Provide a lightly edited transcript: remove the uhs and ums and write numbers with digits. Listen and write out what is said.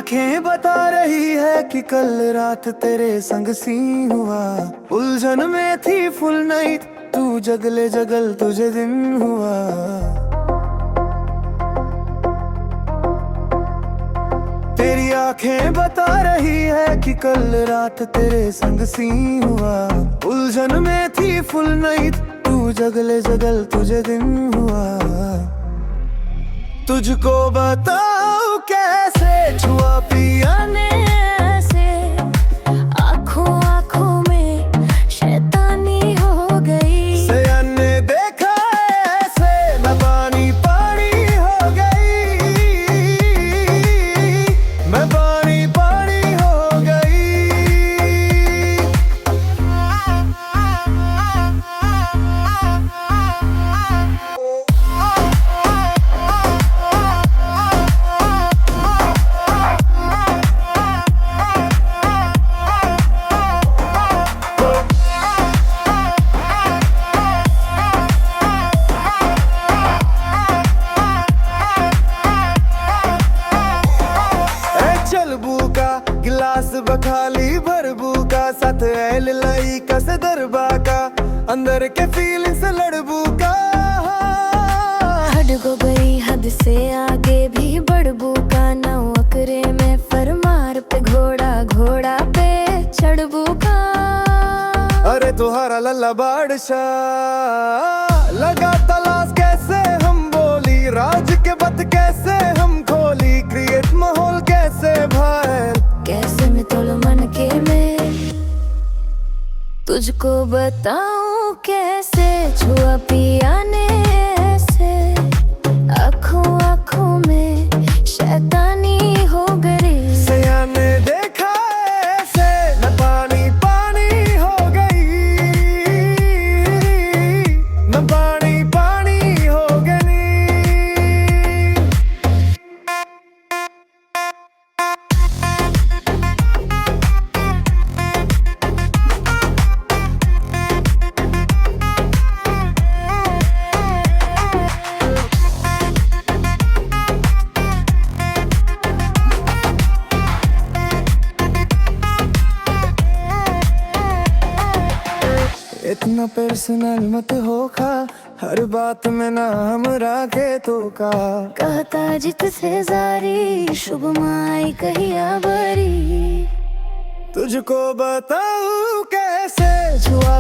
आंखें बता रही है कि कल रात तेरे संग सीन हुआ। उलझन में थी फुल नाइट, तू जगले जगल तुझे दिन हुआ। तेरी आंखें बता रही है कि कल रात तेरे संग सीन हुआ। उलझन में थी फुल नाइट, तू जगले जगल तुझे दिन हुआ। तुझको बताऊं कैसे छुआ पिया ने ऐसे, आँखों आँखों में शैतानी हो गई। सया ने देखा ऐसे मैं पानी पानी हो गई, मैं पानी पानी हो गई। गिलास बखाली भरबू का, साथ एल लाई कस दरबा का, अंदर के फीलिंग्स लड़बू का। हद हो गई हद से आगे भी बढ़बू का, ना अकरे में फरमार पे घोड़ा घोड़ा पे चढ़बू का। अरे तुम्हारा लल्ला बादशाह लगा तलाश कैसे हम बोली, राज के बत कैसे हम खोली, क्रिएट माहौल कैसे बाहर कैसे मैं तोलो मन के में तुझको बताऊं कैसे छुआ पिया ने ऐसे, आँखों आँखों में शैतानी हो गई। सया ने देखा ऐसे मैं पानी पानी हो गई, मैं पानी पानी हो गई। इतना पर्सनल मत हो खा, हर बात में नाम रखे तो का। कहता जित से जारी शुभ माई कहिया बरी, तुझको बताऊं कैसे छुआ